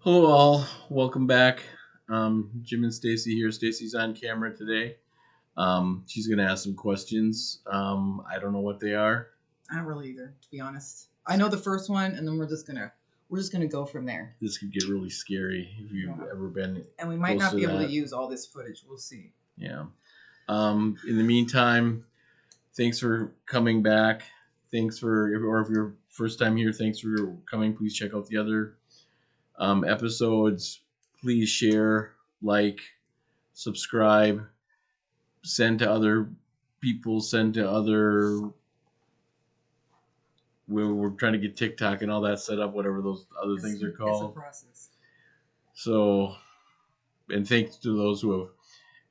Hello, all. Welcome back. Jim and Stacy here. Stacy's on camera today. She's going to ask some questions. I don't know what they are. I don't really either, to be honest. I know the first one, and then we're just gonna go from there. This could get really scary if you've ever been. And we might close not to be able that. to use all this footage. We'll see. Yeah. In the meantime, thanks for coming back. Or if you're first time here, thanks for coming. Please check out the other episodes. Please share, like, subscribe, send to other people, send to other. We're trying to get TikTok and all that set up, whatever those other things are called. It's a process. So, and thanks to those who have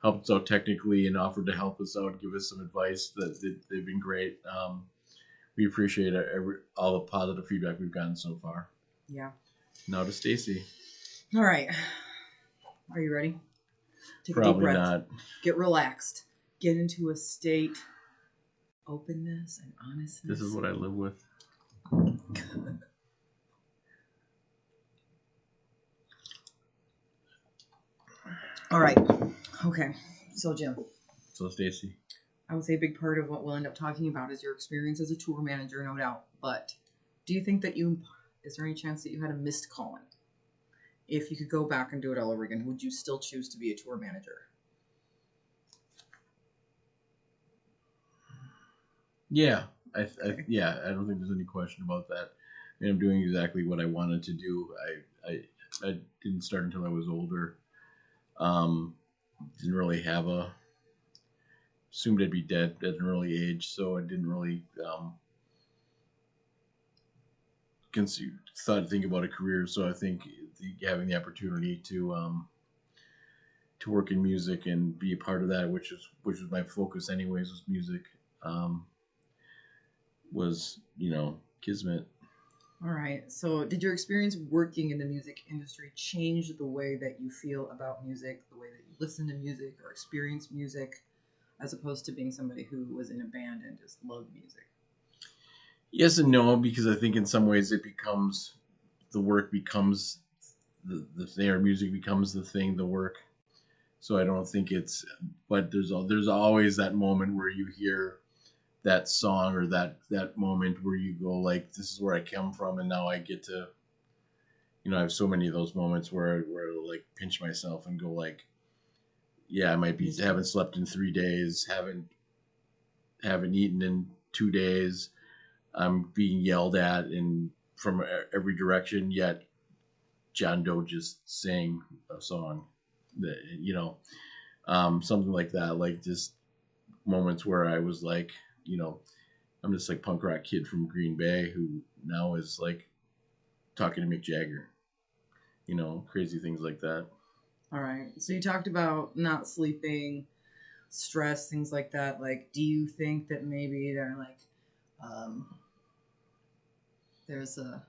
helped us out technically and offered to help us out, give us some advice. They've been great. We appreciate all the positive feedback we've gotten so far. Yeah. Now to Stacy. All right. Are you ready? Take Probably a deep breath. not. Get relaxed. Get into a state openness and honesty. This is what I live with. All right. Okay. So, Jim. So, Stacy. I would say a big part of what we'll end up talking about is your experience as a tour manager, no doubt. But do you think that is there any chance that you had a missed calling? If you could go back and do it all over again, would you still choose to be a tour manager? Yeah. I don't think there's any question about that. I mean, I'm doing exactly what I wanted to do. I didn't start until I was older. Didn't really have assumed I'd be dead at an early age, so I didn't really think about a career. So I think having the opportunity to work in music and be a part of that, which was my focus anyways, was music, was kismet. All right. So did your experience working in the music industry change the way that you feel about music, the way that you listen to music or experience music, as opposed to being somebody who was in a band and just loved music? Yes and no, because I think in some ways the work becomes the thing, or music becomes the thing, the work. So I don't think but there's always that moment where you hear that song or that moment where you go like, this is where I come from, and now I get to, I have so many of those moments where I like pinch myself and go like, yeah, I might be haven't slept in 3 days, haven't eaten in 2 days. I'm being yelled at from every direction, yet John Doe just sang a song that, something like that. Like just moments where I was like, I'm just like punk rock kid from Green Bay who now is like talking to Mick Jagger, crazy things like that. All right. So you talked about not sleeping, stress, things like that. Like, do you think that maybe there's a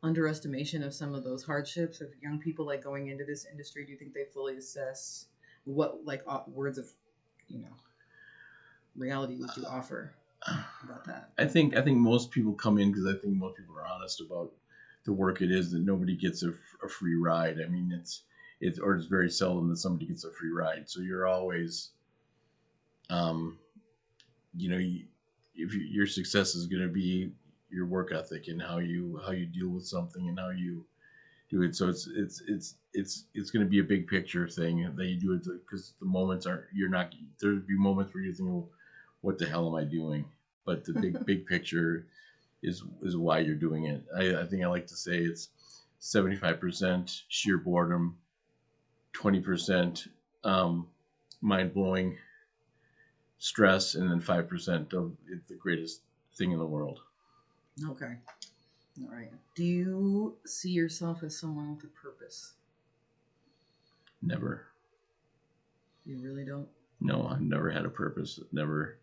underestimation of some of those hardships of young people like going into this industry? Do you think they fully assess what words of reality would you offer about that? I think most people come in because I think most people are honest about the work it is, that nobody gets a free ride. I mean, it's very seldom that somebody gets a free ride. So you're always, your success is going to be your work ethic and how you deal with something and how you do it. So it's going to be a big picture thing that you do it, because the moments there'll be moments where you think, well, what the hell am I doing? But the big picture is why you're doing it. I think I like to say it's 75% sheer boredom, 20% mind-blowing stress, and then 5% of it's the greatest thing in the world. Okay. All right. Do you see yourself as someone with a purpose? Never. You really don't? No, I've never had a purpose. Never.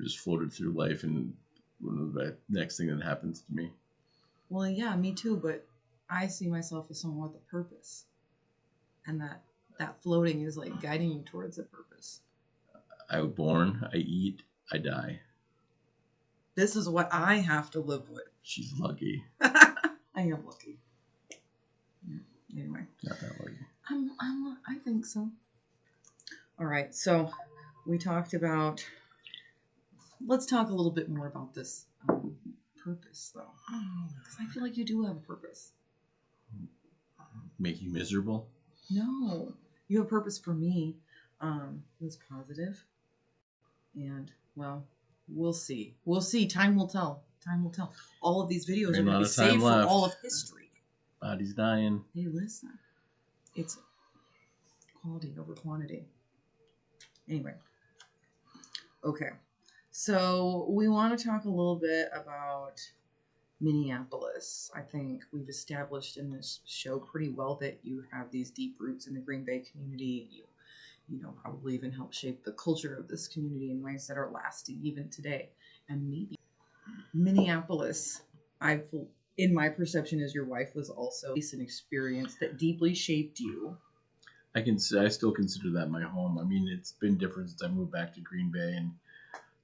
Just floated through life, and the next thing that happens to me. Well, yeah, me too, but I see myself as someone with a purpose. And that floating is like guiding you towards a purpose. I was born, I eat, I die. This is what I have to live with. She's lucky. I am lucky. Yeah. Anyway, Not that lucky. I think so. All right, so we talked about. Let's talk a little bit more about this purpose, though, because I feel like you do have a purpose. Make you miserable? No, you have a purpose for me. That's positive, and well, we'll see. We'll see. Time will tell. Time will tell. All of these videos are going to be saved for all of history. Body's dying. Hey, listen. It's quality over quantity. Anyway. Okay. So we want to talk a little bit about Minneapolis. I think we've established in this show pretty well that you have these deep roots in the Green Bay community. You know, probably even help shape the culture of this community in ways that are lasting even today. And maybe Minneapolis, in my perception, as your wife was also an experience that deeply shaped you. I still consider that my home. I mean, it's been different since I moved back to Green Bay, and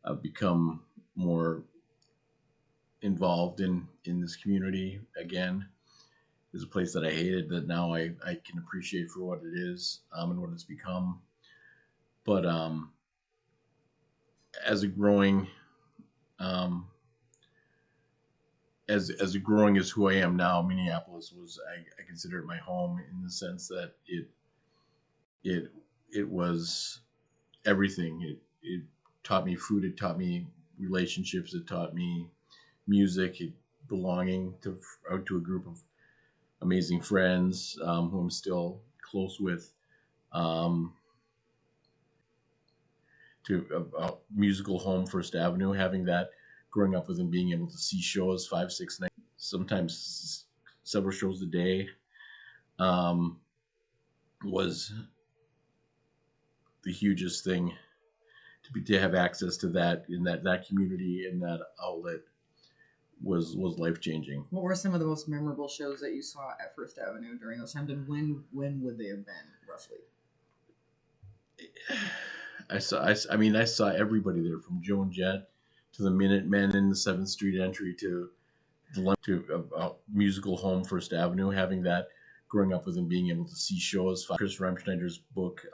I've become more involved in this community again. It's a place that I hated that now I can appreciate for what it is and what it's become. But as a growing as growing as who I am now, Minneapolis was I consider it my home in the sense that it was everything. It taught me food. It taught me relationships. It taught me music. Belonging to a group of amazing friends who I'm still close with. To a musical home, First Avenue, having that, growing up with and being able to see shows 5, 6 nights, sometimes several shows a day, was the hugest thing. To have access to that in that community and that outlet was life changing. What were some of the most memorable shows that you saw at First Avenue during those times, and when would they have been roughly? I saw everybody there, from Joan Jett to the Minutemen in the 7th Street entry to a musical home, First Avenue, having that, growing up with and being able to see shows. Chris Remschneider's book,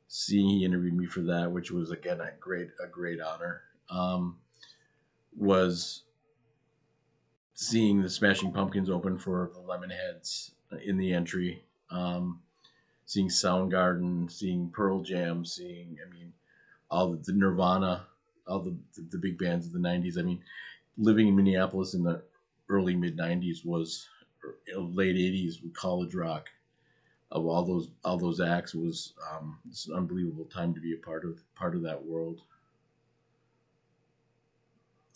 he interviewed me for that, which was again a great honor. Was seeing the Smashing Pumpkins open for the Lemonheads in the entry. Seeing Soundgarden, seeing Pearl Jam, all the Nirvana, all the big bands of the 90s. I mean, living in Minneapolis in the early mid 90s was late 80s with college rock. Of all those acts was it's an unbelievable time to be a part of that world.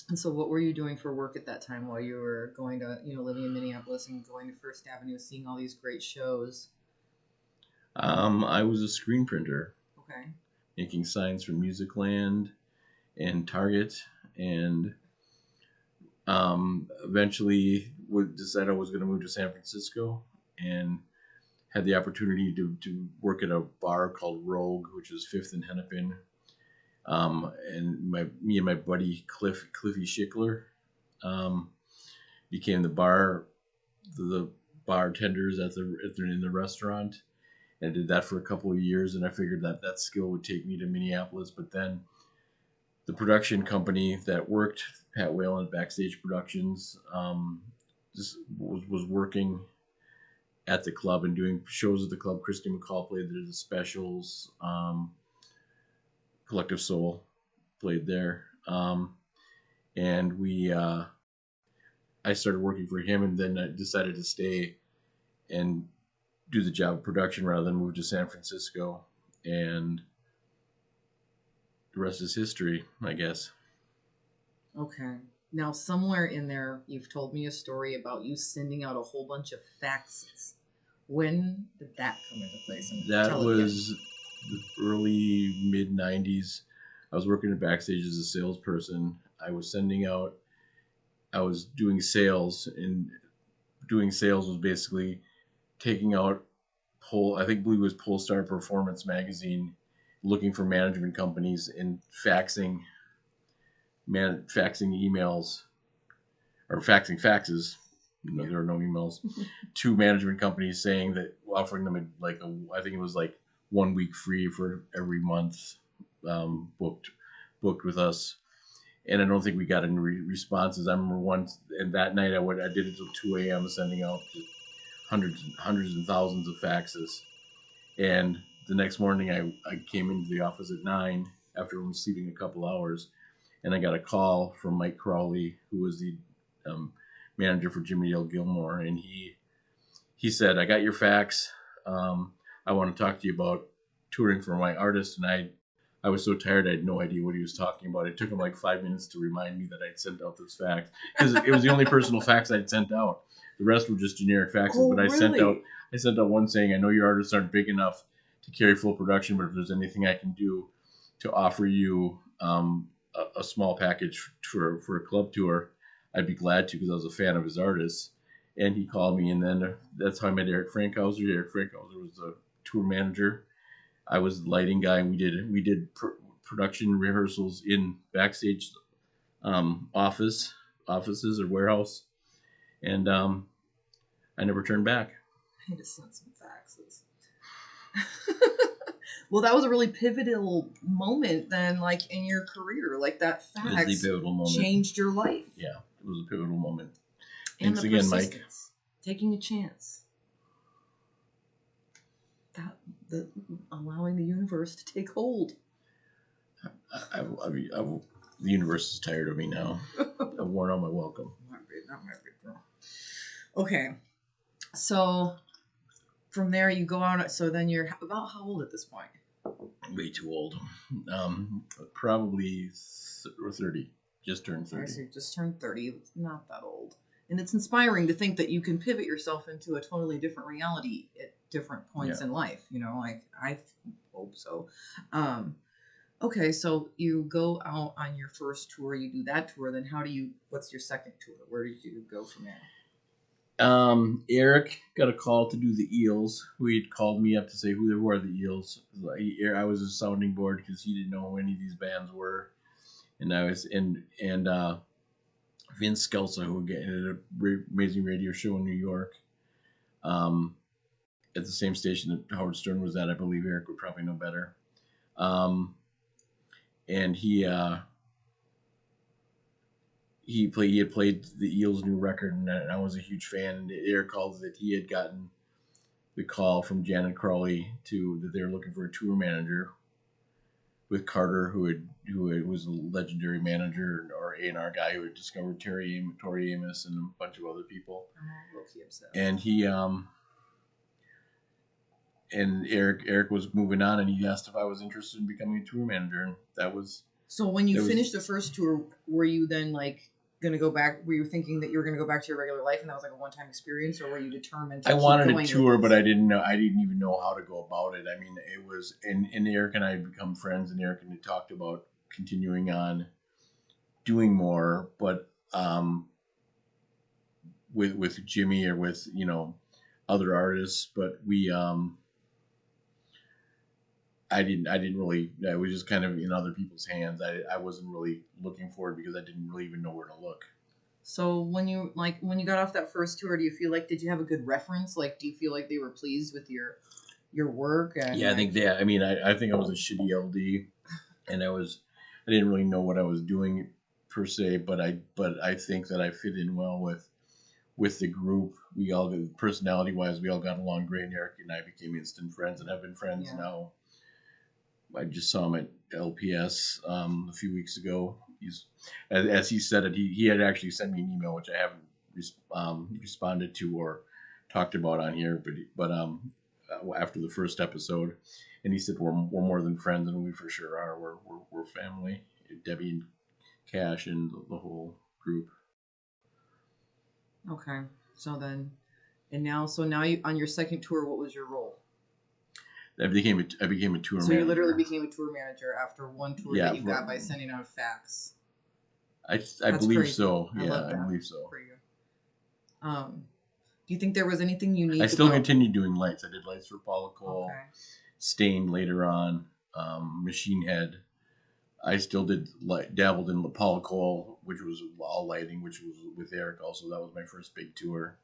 And so, what were you doing for work at that time while you were going to, living in Minneapolis and going to First Avenue, seeing all these great shows? I was a screen printer. Okay. Making signs for Musicland and Target, and eventually decided I was going to move to San Francisco, and had the opportunity to work at a bar called Rogue, which was 5th and Hennepin. And me and my buddy Cliffy Schickler became the bartenders in the restaurant, and did that for a couple of years. And I figured that skill would take me to Minneapolis. But then the production company that worked, Pat Whalen at Backstage Productions, just was working at the club and doing shows at the club. Christy McCall played there, the Specials, Collective Soul played there, and I started working for him, and then I decided to stay and do the job of production rather than move to San Francisco, and the rest is history, I guess. Okay. Now, somewhere in there, you've told me a story about you sending out a whole bunch of faxes. When did that come into place? That was the early mid 90s. I was working at Backstage as a salesperson. I was doing sales, and doing sales was basically taking out I believe it was Polestar Performance magazine, looking for management companies and faxing emails, or faxing faxes, No, there were no emails. 2 management companies saying that offering them I think it was like 1 week free for every month booked with us. And I don't think we got any responses. I remember once, and that night I did it till 2 a.m. sending out hundreds and thousands of faxes. And the next morning I came into the office at 9 after sleeping a couple hours, and I got a call from Mike Crowley, who was the manager for Jimmy Dale Gilmore, and he said, "I got your fax. I want to talk to you about touring for my artist." And I was so tired I had no idea what he was talking about. It took him like 5 minutes to remind me that I'd sent out this fax, because it was the only personal fax I'd sent out. The rest were just generic faxes. Oh, but I really? sent out one saying, "I know your artists aren't big enough to carry full production, but if there's anything I can do to offer you a small package for a club tour, I'd be glad to," because I was a fan of his artists. And he called me, and then that's how I met Eric Frankhauser. Eric Frankhauser was the tour manager. I was the lighting guy, and we did production rehearsals in backstage offices or warehouse, and I never turned back. I had to send some faxes. Well, that was a really pivotal moment then, like in your career, like that fax It was the pivotal moment. Changed your life. Yeah, it was a pivotal moment. And Thanks again, Mike. Taking a chance. Allowing the universe to take hold. The universe is tired of me now. I've worn out my welcome. Not my big girl. Okay, so from there you go out. So then you're about how old at this point? Way too old. Probably 30. Just turned 30. So you just turned 30. It's not that old. And it's inspiring to think that you can pivot yourself into a totally different reality at different points in life. You know, like I hope so. Okay, so you go out on your first tour, you do that tour, then what's your second tour? Where did you go from there? Eric got a call to do the Eels, who he'd called me up to say who are the Eels. I was a sounding board because he didn't know who any of these bands were. And I was and Vince Skelsa, who had an amazing radio show in New York, at the same station that Howard Stern was at. I believe Eric would probably know better. And he had played the Eels' new record, and I was a huge fan. And Eric called that he had gotten the call from Janet Crowley that they were looking for a tour manager with Carter, who was a legendary manager or A&R guy who had discovered Tori Amos and a bunch of other people. I'm low-key upset. And he and Eric was moving on, and he asked if I was interested in becoming a tour manager, and that was. So when you finished the first tour, were you then like going to go back? Were you thinking that you were going to go back to your regular life, and that was like a one-time experience, or were you determined to I keep wanted going a tour, but I didn't know. I didn't even know how to go about it. I mean, it was, and Eric and I had become friends, and Eric and I talked about continuing on doing more, but with Jimmy or with other artists, but we I didn't really. It was just kind of in other people's hands. I wasn't really looking for it because I didn't really even know where to look. So when you got off that first tour, did you have a good reference? Like, do you feel like they were pleased with your work? And yeah, I think I mean, I think I was a shitty LD, and I didn't really know what I was doing per se, but I think that I fit in well with the group. We all, personality wise, we all got along great. And Eric and I became instant friends and have been friends now. I just saw him at LPS a few weeks ago. He's, as he said it, he had actually sent me an email, which I haven't responded to or talked about on here, but after the first episode, and he said we're more than friends, and we for sure are. We're family. Debbie and Cash and the whole group. Okay, so now you on your second tour, what was your role? I became a tour manager. So you literally became a tour manager after one tour that you got by sending out a fax. I believe crazy. so. I believe so. For you. Do you think there was anything unique? I still continued doing lights. I did lights for Paula Cole, okay. Stained later on, Machine Head. I still dabbled in Paula Cole which was all lighting, which was with Eric also. That was my first big tour,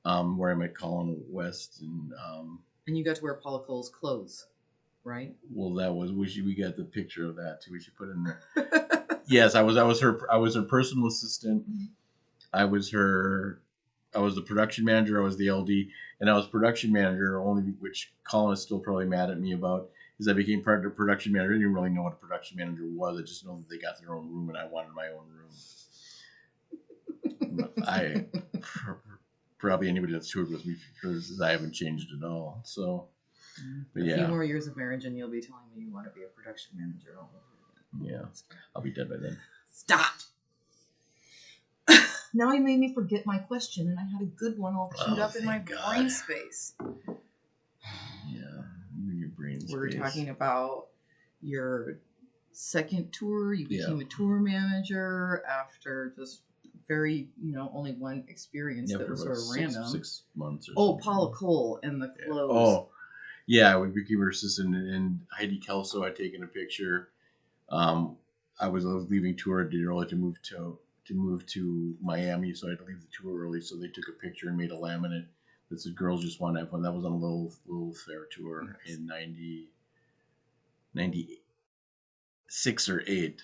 where I met Colin West and you got to wear Paula Cole's clothes, right? Well, that was we got the picture of that too. We should put in there. Yes, I was her personal assistant. I was the production manager. I was the LD, and I was production manager only, which Colin is still probably mad at me about. Is I became part of the production manager. I didn't really know what a production manager was. I just know that they got their own room, and I wanted my own room. I probably anybody that's toured with me says I haven't changed at all. So, but a few more years of marriage, and you'll be telling me you want to be a production manager all over again. Yeah, I'll be dead by then. Stop. Now you made me forget my question, and I had a good one all queued up in my brain space. Yeah, in your brain space. We were talking about your second tour. You became a tour manager after just very, only one experience that was sort of random. 6 months or something. Paula Cole and the clothes. Oh, yeah, we became her assistant, and Heidi Kelso had taken a picture. I was leaving tour. I didn't really to move to Miami, so I had to leave the tour early. So they took a picture and made a laminate that said "Girls Just Want to Have Fun." That was on a little fair tour in 96 or 8.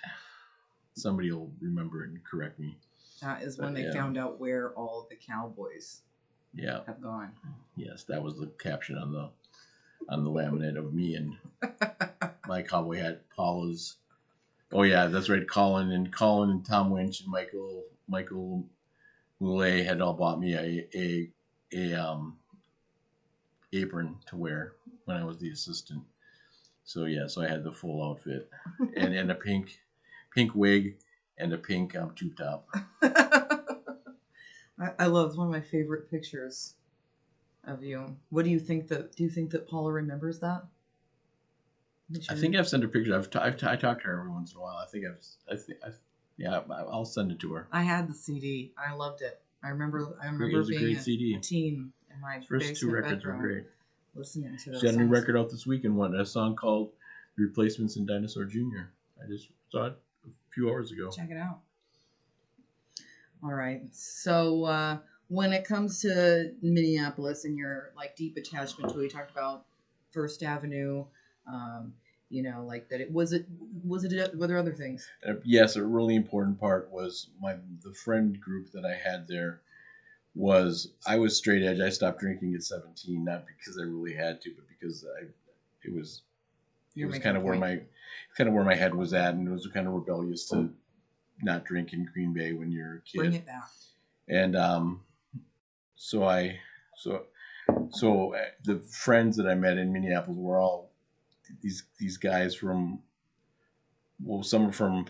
Somebody will remember it and correct me. That is when they found out where all the cowboys have gone. Yes, that was the caption on the laminate of me and my cowboy hat. Paula's. Oh yeah, that's right. Colin and Tom Winch and Michael Moulet had all bought me a apron to wear when I was the assistant. So I had the full outfit and a pink wig and a pink tube top. I love. It's one of my favorite pictures of you. What do you think that Paula remembers that? I think I've sent her pictures. I talk to her every once in a while. I'll send it to her. I had the CD. I loved it. I remember being a teen in my first 2 records bedroom, were great. Listening to those. She had a new record out this weekend. A song called "Replacements" in Dinosaur Jr. I just saw it a few hours ago. Check it out. All right. So when it comes to Minneapolis and your deep attachment to it, you talked about First Avenue. Like that. Were there other things? Yes, a really important part was the friend group that I had there. I was straight edge. I stopped drinking at 17, not because I really had to, but because it was kind of where my head was at, and it was kind of rebellious to not drink in Green Bay when you're a kid. Bring it back. And so the friends that I met in Minneapolis were all these guys from, some are from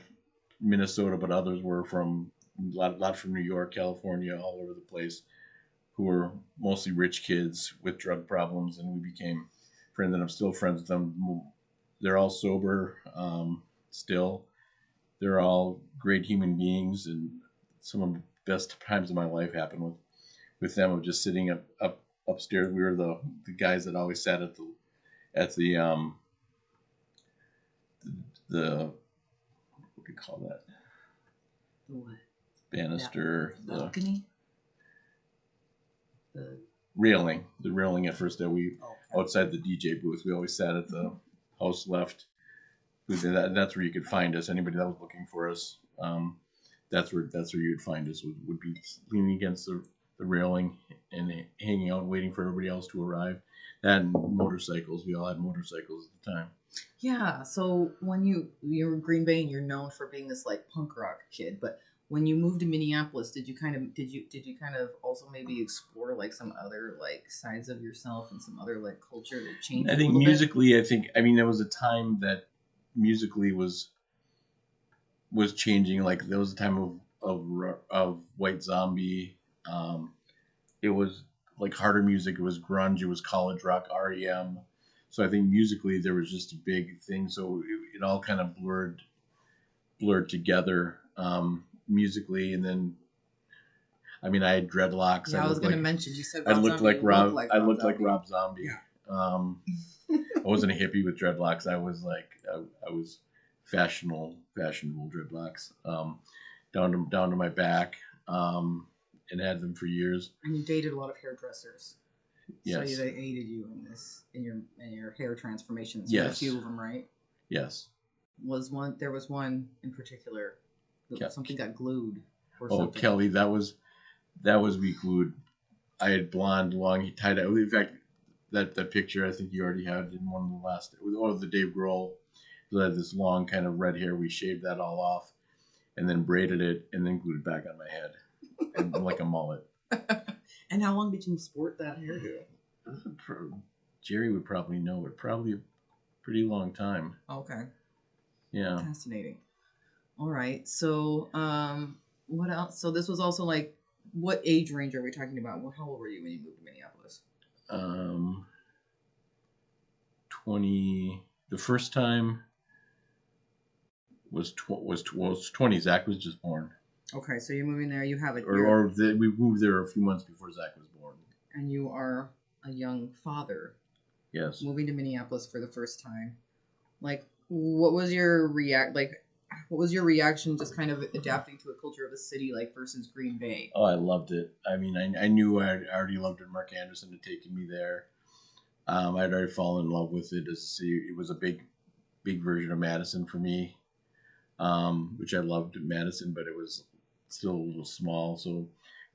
Minnesota, but others were from a lot from New York, California, all over the place, who were mostly rich kids with drug problems, and we became friends, and I'm still friends with them. They're all sober still. They're all great human beings, and some of the best times of my life happened with them, of just sitting upstairs. We were the guys that always sat at the what do you call that? The what? Banister. The balcony? The railing at first. Outside the DJ booth. We always sat at the house left. That's where you could find us. Anybody that was looking for us, that's where you'd find us. Would be leaning against the railing and hanging out, waiting for everybody else to arrive. And motorcycles. We all had motorcycles at the time. Yeah. So when you're in Green Bay and you're known for being this punk rock kid, but when you moved to Minneapolis, did you kind of also maybe explore some other sides of yourself and some other culture that changed? I think musically, there was a time that musically was changing. There was a time of White Zombie. It was harder music. It was grunge. It was college rock, REM. So I think musically there was just a big thing. So it all kind of blurred together musically, and then I had dreadlocks. Yeah, I was going to mention. You said I looked like Rob. I looked like Rob Zombie. Yeah. I wasn't a hippie with dreadlocks. I was I was fashionable dreadlocks. down to my back, and had them for years. And you dated a lot of hairdressers. Yes. So they aided you in this in your hair transformations. Yes. A few of them, right? Yes. There was one in particular that something got glued. Or something. Kelly, that was we glued. I had blonde, long, tied out. In fact, that picture I think you already had in one of the last, or the Dave Grohl. So I had this long kind of red hair. We shaved that all off, and then braided it, and then glued it back on my head, and like a mullet. And how long did you sport that hairdo? Jerry would probably know, but probably a pretty long time. Okay. Yeah. Fascinating. All right. So, what else? So this was also like, what age range are we talking about? How old were you when you moved to Minneapolis? 20. The first time was 20. Zach was just born. Okay, so you're moving there. You have it. We moved there a few months before Zach was born. And you are a young father. Yes. Moving to Minneapolis for the first time. Like, what was your reaction just kind of adapting to a culture of a city like versus Green Bay? Oh, I loved it. I mean, I knew I already loved it. Mark Anderson had taken me there. I'd already fallen in love with it as a city. It was a big version of Madison for me, which I loved Madison, but it was still a little small. So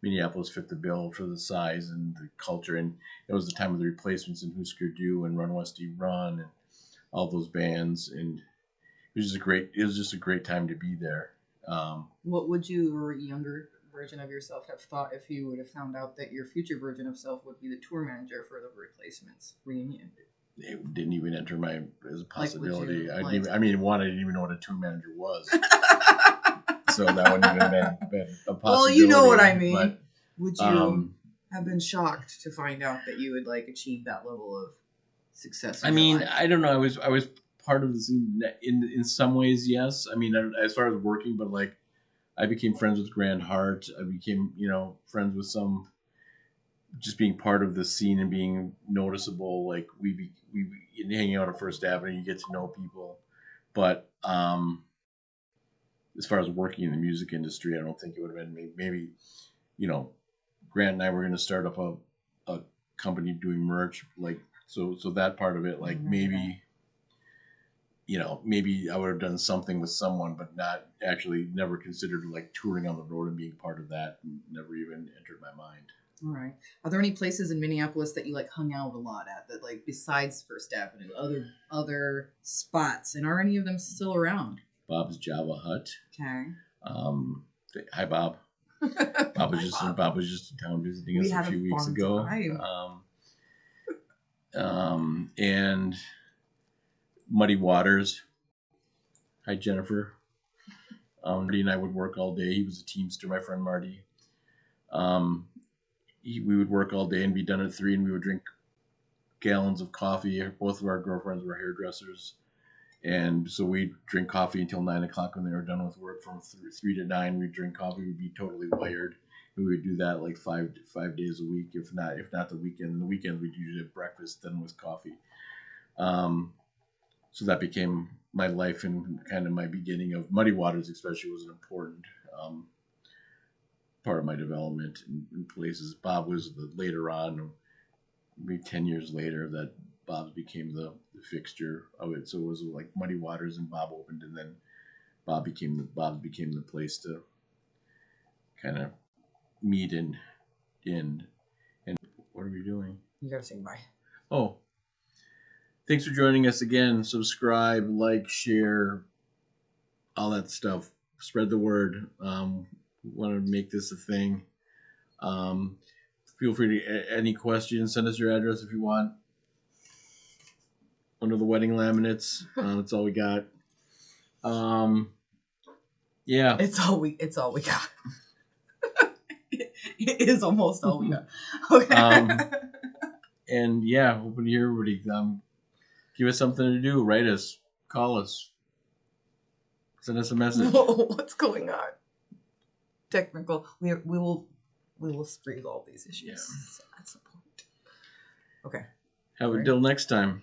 Minneapolis fit the bill for the size and the culture. And it was the time of the replacements in Husker Du and Run Westy Run and all those bands. And it was just a great time to be there. What would your younger version of yourself have thought if you would have found out that your future version of self would be the tour manager for the Replacements reunion? It didn't even enter as a possibility. Like, I didn't even know what a tour manager was. So that wouldn't even have been a possibility. Well, you know what I mean. But, would you have been shocked to find out that you would like achieve that level of success? I mean, I don't know. I was part of this in some ways, yes. I mean, as far as working, but like I became friends with Grand Hart. I became, friends with some, just being part of the scene and being noticeable. Like we hanging out on First Avenue, you get to know people. But as far as working in the music industry, I don't think it would have been maybe Grant and I were going to start up a company doing merch, like so that part of it, like maybe I would have done something with someone, but never considered like touring on the road and being part of that. Never even entered my mind. All right. Are there any places in Minneapolis that you like hung out a lot at, that like besides First Avenue, other spots, and are any of them still around? Bob's Java Hut. Okay. Hi, Bob. Bob was just in town visiting us a few weeks ago. And Muddy Waters. Hi, Jennifer. Marty and I would work all day. He was a Teamster, my friend Marty. We would work all day and be done at 3, and we would drink gallons of coffee. Both of our girlfriends were hairdressers, and so we'd drink coffee until 9 o'clock when they were done with work. From 3 to 9, we'd drink coffee. We'd be totally wired, and we would do that like five days a week, if not the weekend. And the weekend we'd usually have breakfast then with coffee. So that became my life, and kind of my beginning of Muddy Waters, especially, was an important part of my development in places. Bob was later on, maybe 10 years later, that Bob became the fixture of it. So it was like Muddy Waters and Bob opened, and then Bob became the place to kind of meet and what are we doing? You gotta say bye. Oh, thanks for joining us again. Subscribe, like, share, all that stuff. Spread the word. Want to make this a thing. Feel free to any questions. Send us your address if you want. Under the wedding laminates. That's all we got. Yeah. It's all we got. It is almost all we got. Okay. And yeah, hoping to hear everybody. Give us something to do. Write us. Call us. Send us a message. Whoa, what's going on? Technical. We will resolve these issues at some point. Okay. Have until next time.